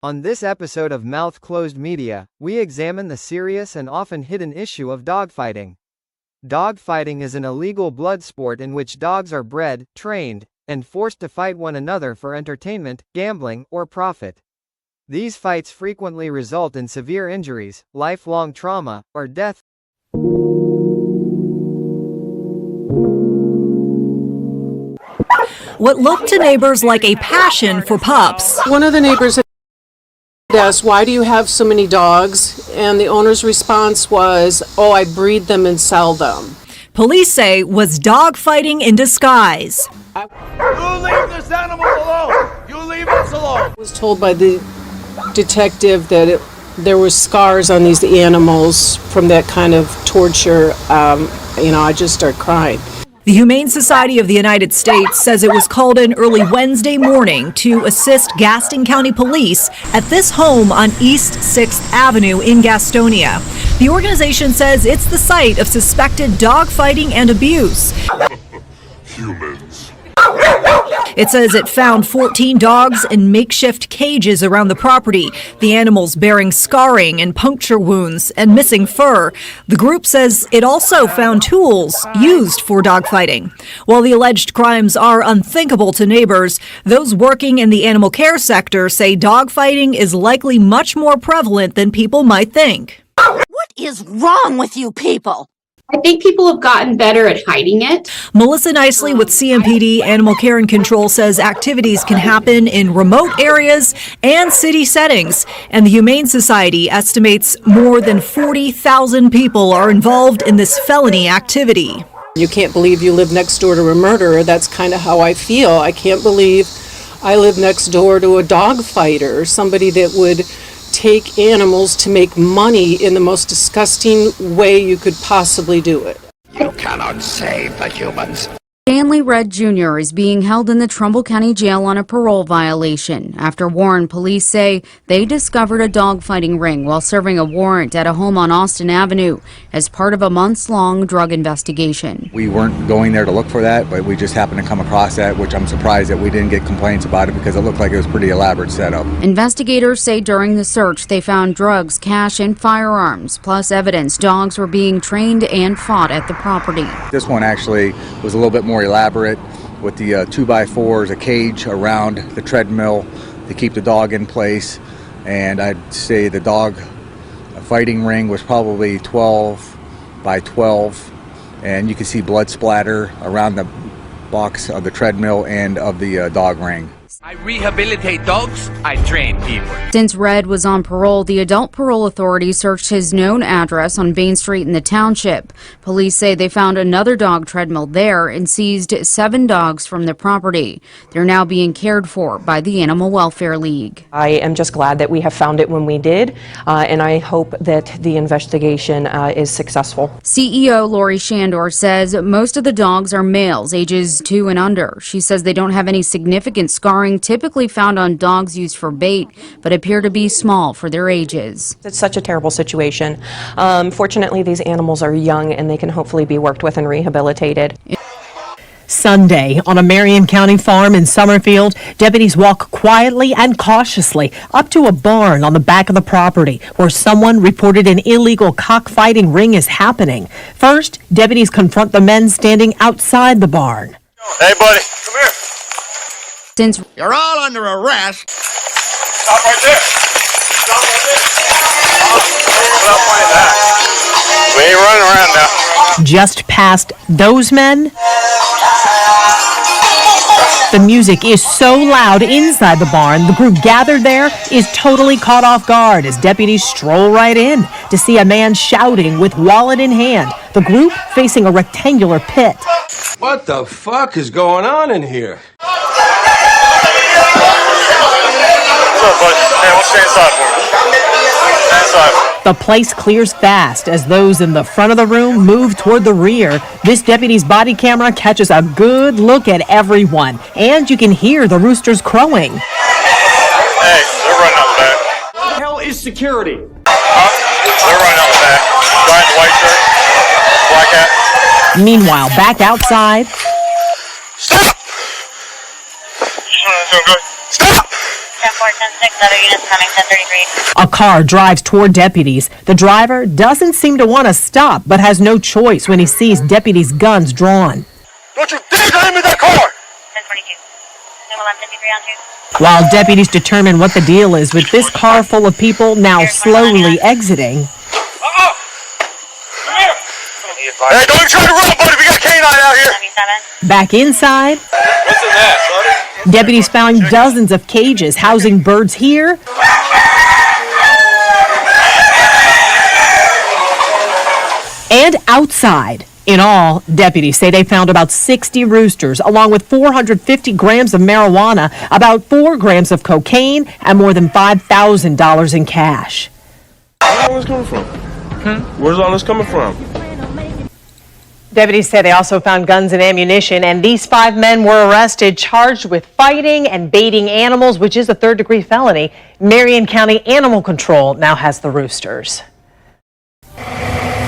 On this episode of Mouth Closed Media, we examine the serious and often hidden issue of dogfighting. Dogfighting is an illegal blood sport in which dogs are bred, trained, and forced to fight one another for entertainment, gambling, or profit. These fights frequently result in severe injuries, lifelong trauma, or death. What looked to neighbors like a passion for pups. One of the neighbors asked, "Why do you have so many dogs?" And the owner's response was, "Oh, I breed them and sell them." Police say was dogfighting in disguise. You leave this animal alone! You leave us alone! I was told by the detective that there were scars on these animals from that kind of torture. I just start crying. The Humane Society of the United States says it was called in early Wednesday morning to assist Gaston County Police at this home on East 6th Avenue in Gastonia. The organization says it's the site of suspected dogfighting and abuse. Humans. It says it found 14 dogs in makeshift cages around the property, the animals bearing scarring and puncture wounds and missing fur. The group says it also found tools used for dogfighting. While the alleged crimes are unthinkable to neighbors, those working in the animal care sector say dogfighting is likely much more prevalent than people might think. What is wrong with you people? I think people have gotten better at hiding it. Melissa Nicely with CMPD Animal Care and Control says activities can happen in remote areas and city settings. And the Humane Society estimates more than 40,000 people are involved in this felony activity. You can't believe you live next door to a murderer. That's kind of how I feel. I can't believe I live next door to a dog fighter, somebody that would take animals to make money in the most disgusting way you could possibly do it. You cannot save the humans. Stanley Red Jr. is being held in the Trumbull County Jail on a parole violation. After Warren, police say they discovered a dogfighting ring while serving a warrant at a home on Austin Avenue as part of a months-long drug investigation. We weren't going there to look for that, but we just happened to come across that, which I'm surprised that we didn't get complaints about it because it looked like it was a pretty elaborate setup. Investigators say during the search they found drugs, cash, and firearms, plus evidence dogs were being trained and fought at the property. This one actually was a little bit more elaborate with the 2x4s, a cage around the treadmill to keep the dog in place, and I'd say the dog fighting ring was probably 12 by 12, and you can see blood splatter around the box of the treadmill and of the dog ring. I rehabilitate dogs, I train people. Since Red was on parole, the adult parole authority searched his known address on Bain Street in the township. Police say they found another dog treadmill there and seized 7 dogs from the property. They're now being cared for by the Animal Welfare League. I am just glad that we have found it when we did, and I hope that the investigation is successful. CEO Lori Shandor says most of the dogs are males, ages 2 and under. She says they don't have any significant scarring typically found on dogs used for bait, but appear to be small for their ages. It's such a terrible situation. Fortunately, these animals are young and they can hopefully be worked with and rehabilitated. Sunday, on a Marion County farm in Summerfield, deputies walk quietly and cautiously up to a barn on the back of the property where someone reported an illegal cockfighting ring is happening. First, deputies confront the men standing outside the barn. Hey, buddy, come here. Since You're all under arrest. Stop right there. Stop right there. Stop like that. We ain't running around now. Just past those men, the music is so loud inside the barn, the group gathered there is totally caught off guard as deputies stroll right in to see a man shouting with wallet in hand, the group facing a rectangular pit. What the fuck is going on in here? The place clears fast as those in the front of the room move toward the rear. This deputy's body camera catches a good look at everyone, and you can hear the roosters crowing. Hey, they're running out the back. What the hell is security? They're running out the back. Guy in the white shirt, black hat. Meanwhile, back outside. Stop! Stop! 10-6, other units coming, 1033. A car drives toward deputies. The driver doesn't seem to want to stop, but has no choice when he sees deputies' guns drawn. Don't you dare get in that car! 1022. Zoom 1153 on 2. While deputies determine what the deal is with this car full of people now slowly exiting. Hey, don't even try to run, buddy. We got K9 out here. 77. Back inside, What's in that, Shorty? deputies found dozens of cages housing birds here and outside. In all, deputies say they found about 60 roosters, along with 450 grams of marijuana, about 4 grams of cocaine, and more than $5,000 in cash. Where's all this coming from? Where's all this coming from? Deputies say they also found guns and ammunition, and these 5 men were arrested, charged with fighting and baiting animals, which is a third-degree felony. Marion County Animal Control now has the roosters.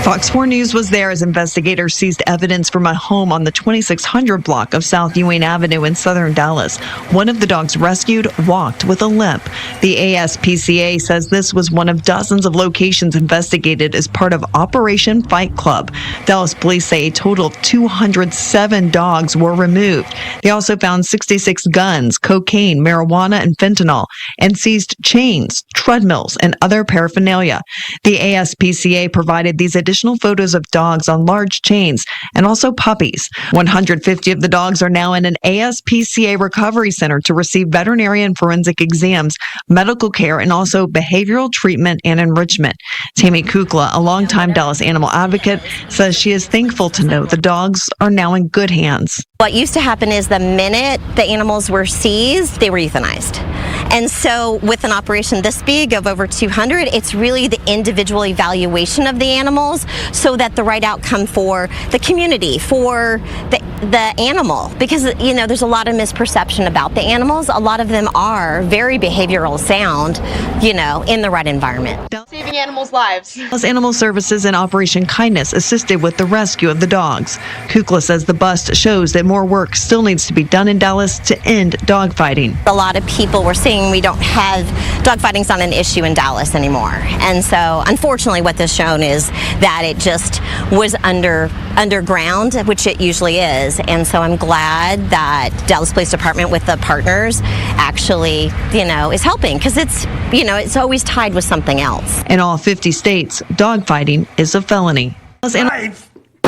Fox 4 News was there as investigators seized evidence from a home on the 2600 block of South Ewing Avenue in southern Dallas. One of the dogs rescued walked with a limp. The ASPCA says this was one of dozens of locations investigated as part of Operation Fight Club. Dallas police say a total of 207 dogs were removed. They also found 66 guns, cocaine, marijuana, and fentanyl, and seized chains, treadmills, and other paraphernalia. The ASPCA provided these additional photos of dogs on large chains and also puppies. 150 of the dogs are now in an ASPCA recovery center to receive veterinary and forensic exams, medical care, and also behavioral treatment and enrichment. Tammy Kukla, a longtime Dallas animal advocate, says she is thankful to know the dogs are now in good hands. What used to happen is the minute the animals were seized, they were euthanized. And so with an operation this big of over 200, it's really the individual evaluation of the animals so that the right outcome for the community, for the animal. Because, you know, there's a lot of misperception about the animals. A lot of them are very behavioral sound, you know, in the right environment. Saving animals' lives. Dallas Animal Services and Operation Kindness assisted with the rescue of the dogs. Kukla says the bust shows that more work still needs to be done in Dallas to end dogfighting. A lot of people were saying we don't have, dogfighting's not an issue in Dallas anymore. And so unfortunately what this shown is that it just was underground, which it usually is. And so I'm glad that Dallas Police Department with the partners actually, you know, is helping because it's, you know, it's always tied with something else. In all 50 states, dogfighting is a felony.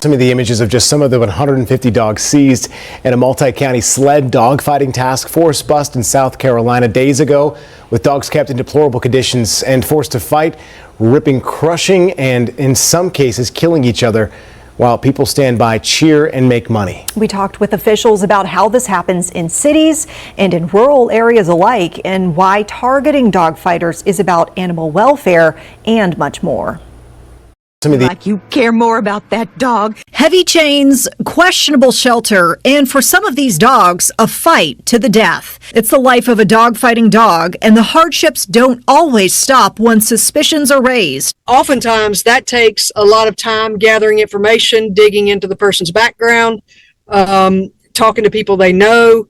Some of the images of just some of the 150 dogs seized in a multi-county sled dogfighting task force bust in South Carolina days ago, with dogs kept in deplorable conditions and forced to fight, ripping, crushing, and in some cases killing each other while people stand by, cheer, and make money. We talked with officials about how this happens in cities and in rural areas alike, and why targeting dogfighters is about animal welfare and much more. Like you care more about that dog. Heavy chains, questionable shelter, and for some of these dogs, a fight to the death. It's the life of a dogfighting dog, and the hardships don't always stop once suspicions are raised. Oftentimes, that takes a lot of time gathering information, digging into the person's background, talking to people they know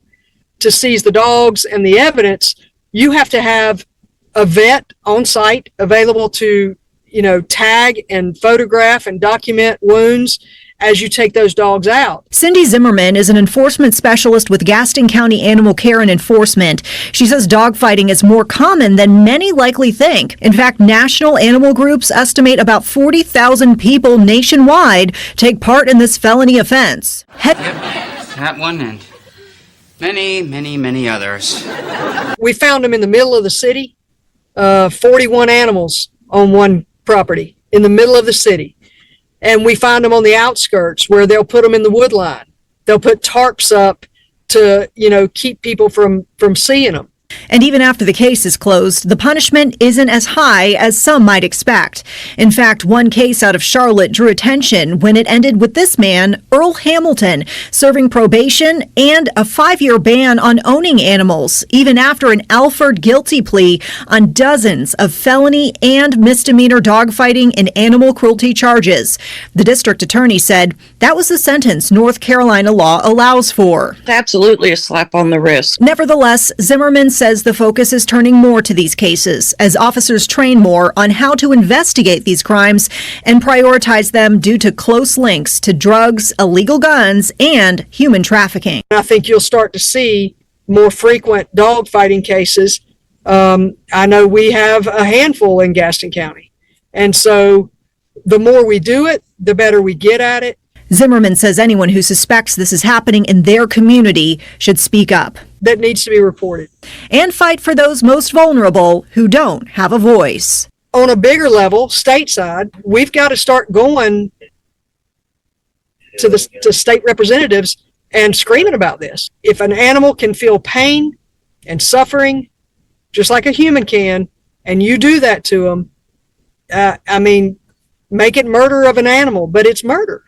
to seize the dogs and the evidence. You have to have a vet on site available to, you know, tag and photograph and document wounds as you take those dogs out. Cindy Zimmerman is an enforcement specialist with Gaston County Animal Care and Enforcement. She says dogfighting is more common than many likely think. In fact, national animal groups estimate about 40,000 people nationwide take part in this felony offense. That one and many others. We found them in the middle of the city, 41 animals on one property in the middle of the city. And we find them on the outskirts where they'll put them in the wood line. They'll put tarps up to, you know, keep people from seeing them. And even after the case is closed, the punishment isn't as high as some might expect. In fact, one case out of Charlotte drew attention when it ended with this man, Earl Hamilton, serving probation and a 5-year ban on owning animals, even after an Alford guilty plea on dozens of felony and misdemeanor dogfighting and animal cruelty charges. The district attorney said that was the sentence North Carolina law allows for. It's absolutely a slap on the wrist. Nevertheless, Zimmerman says the focus is turning more to these cases as officers train more on how to investigate these crimes and prioritize them due to close links to drugs, illegal guns, and human trafficking. I think you'll start to see more frequent dogfighting cases. I know we have a handful in Gaston County. And so the more we do it, the better we get at it. Zimmerman says anyone who suspects this is happening in their community should speak up. That needs to be reported. And fight for those most vulnerable who don't have a voice. On a bigger level, stateside, we've got to start going to state representatives and screaming about this. If an animal can feel pain and suffering, just like a human can, and you do that to them, make it murder of an animal, but it's murder.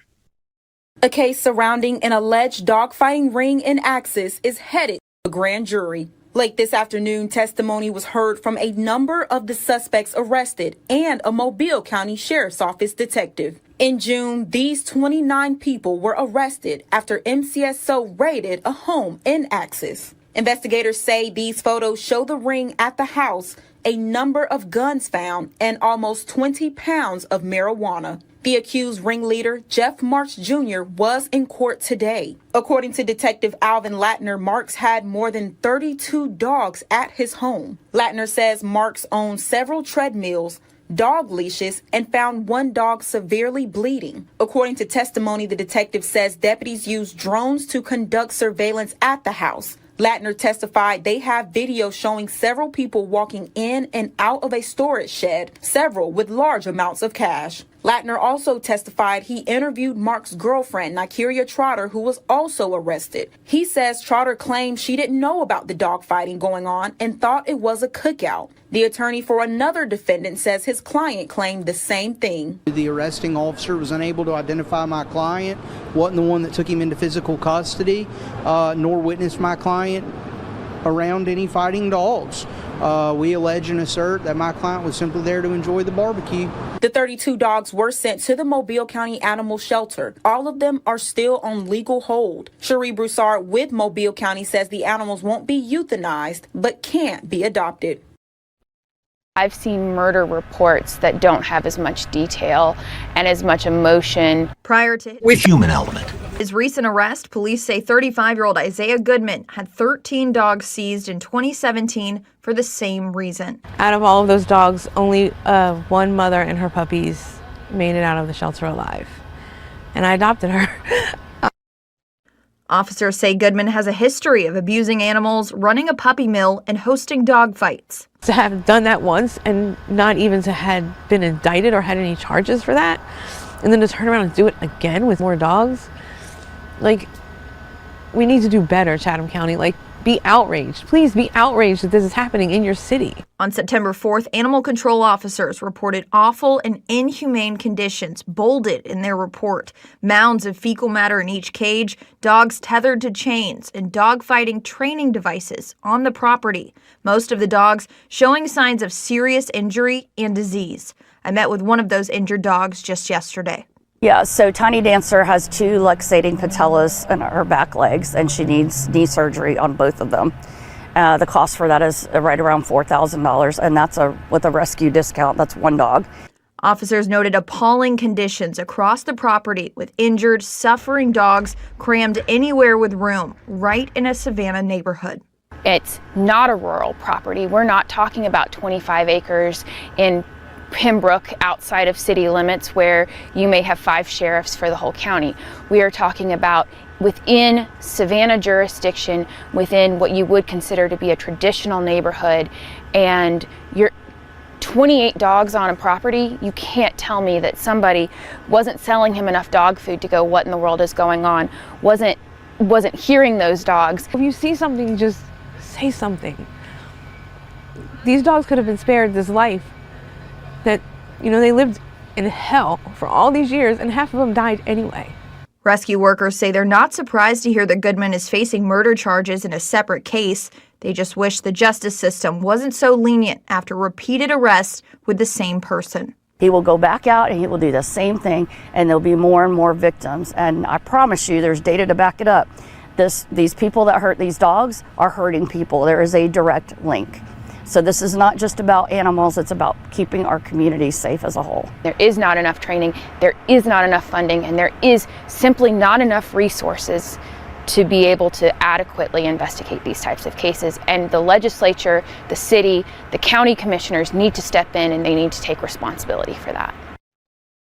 A case surrounding an alleged dogfighting ring in Axis is headed to a grand jury. Late this afternoon, testimony was heard from a number of the suspects arrested and a Mobile County Sheriff's Office detective. In June, these 29 people were arrested after MCSO raided a home in Axis. Investigators say these photos show the ring at the house, a number of guns found, and almost 20 pounds of marijuana. The accused ringleader, Jeff Marks Jr., was in court today. According to Detective Alvin Latner, Marks had more than 32 dogs at his home. Latner says Marks owned several treadmills, dog leashes, and found one dog severely bleeding. According to testimony, the detective says deputies used drones to conduct surveillance at the house. Latner testified they have video showing several people walking in and out of a storage shed, several with large amounts of cash. Latner also testified he interviewed Mark's girlfriend, Nikeria Trotter, who was also arrested. He says Trotter claimed she didn't know about the dogfighting going on and thought it was a cookout. The attorney for another defendant says his client claimed the same thing. The arresting officer was unable to identify my client, wasn't the one that took him into physical custody, nor witnessed my client around any fighting dogs. We allege and assert that my client was simply there to enjoy the barbecue. The 32 dogs were sent to the Mobile County Animal Shelter. All of them are still on legal hold. Cherie Broussard with Mobile County says the animals won't be euthanized, but can't be adopted. I've seen murder reports that don't have as much detail and as much emotion. Prior to human element. His recent arrest, police say 35-year-old Isaiah Goodman had 13 dogs seized in 2017 for the same reason. Out of all of those dogs, only one mother and her puppies made it out of the shelter alive. And I adopted her. Officers say Goodman has a history of abusing animals, running a puppy mill, and hosting dog fights. To have done that once and not even to had been indicted or had any charges for that, and then to turn around and do it again with more dogs, like, we need to do better, Chatham County. Like, be outraged. Please be outraged that this is happening in your city. On September 4th, animal control officers reported awful and inhumane conditions bolded in their report. Mounds of fecal matter in each cage, dogs tethered to chains, and dogfighting training devices on the property. Most of the dogs showing signs of serious injury and disease. I met with one of those injured dogs just yesterday. Yeah, so Tiny Dancer has 2 luxating patellas in her back legs, and she needs knee surgery on both of them. The cost for that is right around $4,000, and that's with a rescue discount. That's one dog. Officers noted appalling conditions across the property with injured, suffering dogs crammed anywhere with room, right in a Savannah neighborhood. It's not a rural property. We're not talking about 25 acres in Pembroke outside of city limits where you may have 5 sheriffs for the whole county. We are talking about within Savannah jurisdiction, within what you would consider to be a traditional neighborhood, and you're 28 dogs on a property. You can't tell me that somebody wasn't selling him enough dog food to go, what in the world is going on? Wasn't hearing those dogs. If you see something, just say something. These dogs could have been spared this life. That, they lived in hell for all these years, and half of them died anyway. Rescue workers say they're not surprised to hear that Goodman is facing murder charges in a separate case. They just wish the justice system wasn't so lenient after repeated arrests with the same person. He will go back out and he will do the same thing, and there'll be more and more victims. And I promise you, there's data to back it up, These people that hurt these dogs are hurting people. There is a direct link. So this is not just about animals, it's about keeping our community safe as a whole. There is not enough training, there is not enough funding, and there is simply not enough resources to be able to adequately investigate these types of cases. And the legislature, the city, the county commissioners need to step in, and they need to take responsibility for that.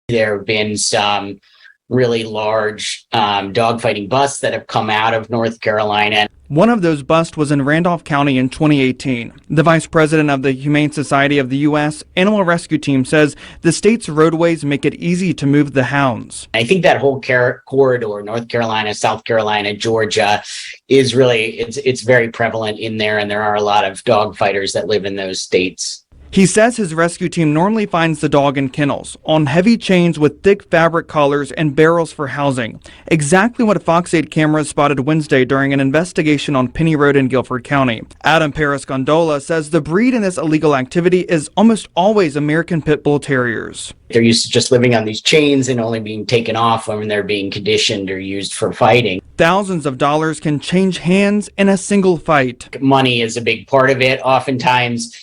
There have been some really large dogfighting busts that have come out of North Carolina. One of those busts was in Randolph County in 2018. The vice president of the Humane Society of the U.S. Animal Rescue Team says the state's roadways make it easy to move the hounds. I think that whole corridor, North Carolina, South Carolina, Georgia, is really, it's very prevalent in there, and there are a lot of dog fighters that live in those states. He says his rescue team normally finds the dog in kennels, on heavy chains with thick fabric collars and barrels for housing. Exactly what Fox 8 cameras spotted Wednesday during an investigation on Penny Road in Guilford County. Adam Paris-Gondola says the breed in this illegal activity is almost always American Pit Bull Terriers. They're used to just living on these chains and only being taken off when they're being conditioned or used for fighting. Thousands of dollars can change hands in a single fight. Money is a big part of it. Oftentimes,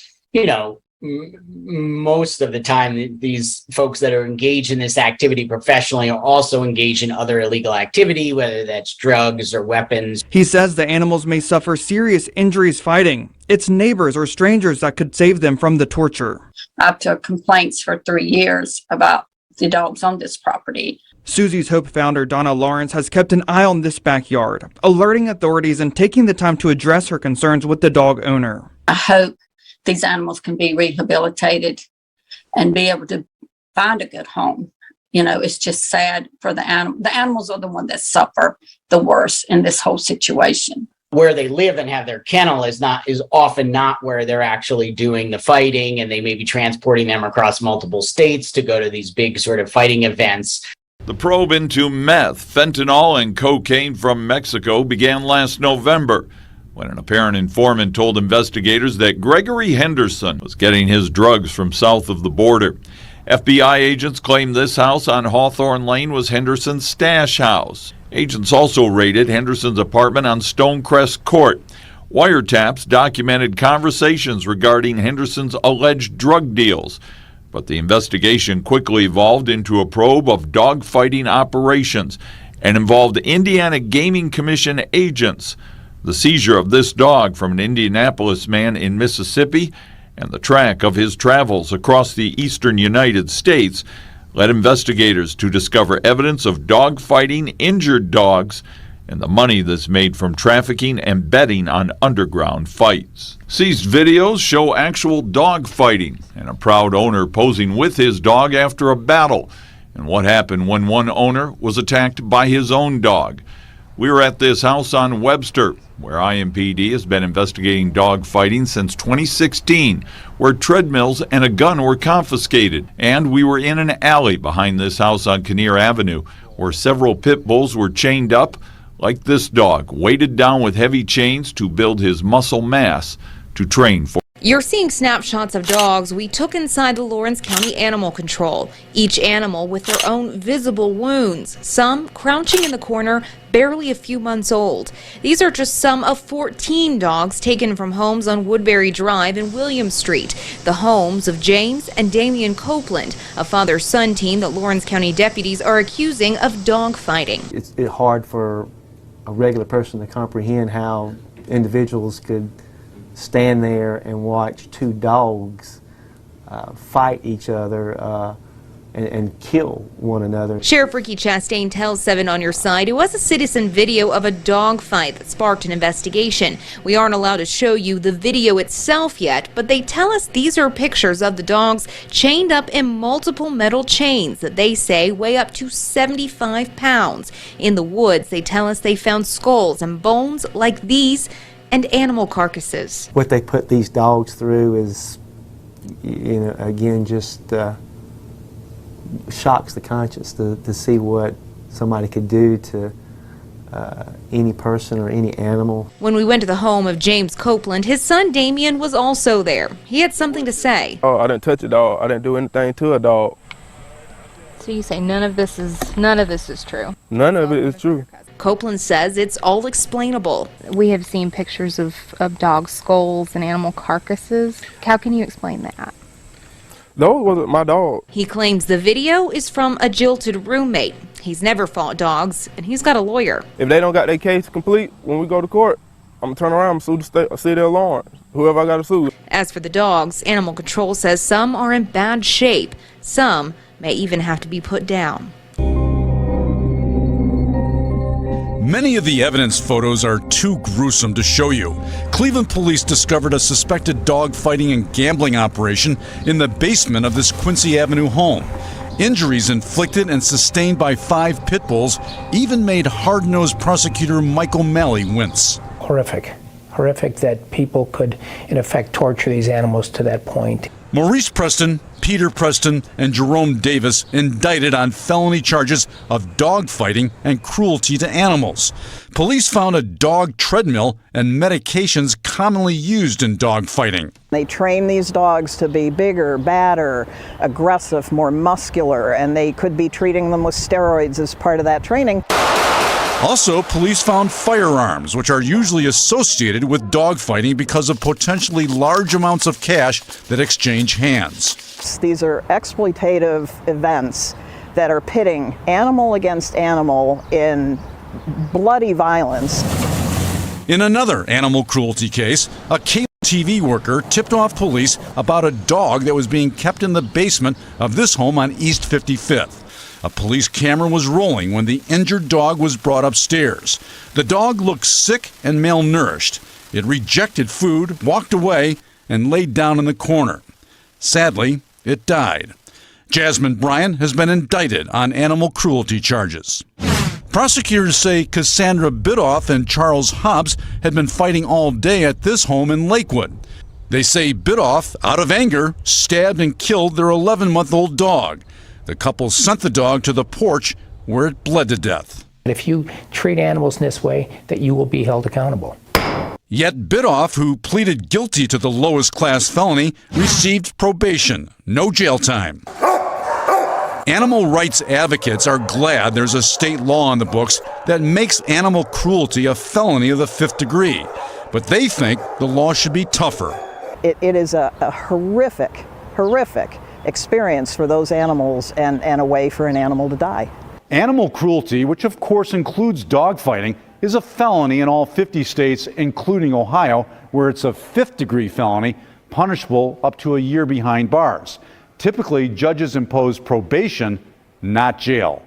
most of the time, these folks that are engaged in this activity professionally are also engaged in other illegal activity, whether that's drugs or weapons. He says the animals may suffer serious injuries fighting. It's neighbors or strangers that could save them from the torture. I've took complaints for 3 years about the dogs on this property. Susie's Hope founder Donna Lawrence has kept an eye on this backyard, alerting authorities and taking the time to address her concerns with the dog owner. I hope these animals can be rehabilitated and be able to find a good home. It's just sad for the animal. The animals are the ones that suffer the worst in this whole situation. Where they live and have their kennel is often not where they're actually doing the fighting, and they may be transporting them across multiple states to go to these big sort of fighting events. The probe into meth, fentanyl, and cocaine from Mexico began last November, when an apparent informant told investigators that Gregory Henderson was getting his drugs from south of the border. FBI agents claimed this house on Hawthorne Lane was Henderson's stash house. Agents also raided Henderson's apartment on Stonecrest Court. Wiretaps documented conversations regarding Henderson's alleged drug deals. But the investigation quickly evolved into a probe of dogfighting operations and involved Indiana Gaming Commission agents. The seizure of this dog from an Indianapolis man in Mississippi and the track of his travels across the eastern United States led investigators to discover evidence of dogfighting injured dogs and the money that's made from trafficking and betting on underground fights. Seized videos show actual dogfighting and a proud owner posing with his dog after a battle, and what happened when one owner was attacked by his own dog. We were at this house on Webster, where IMPD has been investigating dog fighting since 2016, where treadmills and a gun were confiscated. And we were in an alley behind this house on Kinnear Avenue, where several pit bulls were chained up, like this dog, weighted down with heavy chains to build his muscle mass to train for. You're seeing snapshots of dogs we took inside the Lawrence County Animal Control, each animal with their own visible wounds, some crouching in the corner, barely a few months old. These are just some of 14 dogs taken from homes on Woodbury Drive and William Street, the homes of James and Damian Copeland, a father-son team that Lawrence County deputies are accusing of dog fighting. It's hard for a regular person to comprehend how individuals could stand there and watch two dogs fight each other and kill one another. Sheriff Ricky Chastain tells 7 on Your Side it was a citizen video of a dog fight that sparked an investigation. We aren't allowed to show you the video itself yet, but they tell us these are pictures of the dogs chained up in multiple metal chains that they say weigh up to 75 pounds. In the woods, they tell us they found skulls and bones like these and animal carcasses. What they put these dogs through is, again, just shocks the conscience to see what somebody could do to any person or any animal. When we went to the home of James Copeland, his son Damian was also there. He had something to say. Oh, I didn't touch a dog. I didn't do anything to a dog. So you say none of this is true? None of it is true. Copeland says it's all explainable. We have seen pictures of dog skulls and animal carcasses. How can you explain that? Those wasn't my dog. He claims the video is from a jilted roommate. He's never fought dogs, and he's got a lawyer. If they don't got their case complete when we go to court, I'm going to turn around and sue the city of Lawrence, whoever I got to sue. As for the dogs, Animal Control says some are in bad shape. Some may even have to be put down. Many of the evidence photos are too gruesome to show you. Cleveland police discovered a suspected dog fighting and gambling operation in the basement of this Quincy Avenue home. Injuries inflicted and sustained by 5 pit bulls even made hard-nosed prosecutor Michael Malley wince. Horrific. Horrific that people could, in effect, torture these animals to that point. Maurice Preston, Peter Preston, and Jerome Davis indicted on felony charges of dog fighting and cruelty to animals. Police found a dog treadmill and medications commonly used in dog fighting. They train these dogs to be bigger, badder, aggressive, more muscular, and they could be treating them with steroids as part of that training. Also, police found firearms, which are usually associated with dogfighting because of potentially large amounts of cash that exchange hands. These are exploitative events that are pitting animal against animal in bloody violence. In another animal cruelty case, a cable TV worker tipped off police about a dog that was being kept in the basement of this home on East 55th. A police camera was rolling when the injured dog was brought upstairs. The dog looked sick and malnourished. It rejected food, walked away, and laid down in the corner. Sadly, it died. Jasmine Bryan has been indicted on animal cruelty charges. Prosecutors say Cassandra Bidoff and Charles Hobbs had been fighting all day at this home in Lakewood. They say Bidoff, out of anger, stabbed and killed their 11-month-old dog. The couple sent the dog to the porch where it bled to death. If you treat animals in this way, that you will be held accountable. Yet Bidoff, who pleaded guilty to the lowest class felony, received probation, no jail time. Animal rights advocates are glad there's a state law on the books that makes animal cruelty a felony of the 5th degree. But they think the law should be tougher. It is a horrific experience for those animals and a way for an animal to die. Animal cruelty, which of course includes dogfighting, is a felony in all 50 states, including Ohio, where it's a 5th degree felony, punishable up to a year behind bars. Typically, judges impose probation, not jail.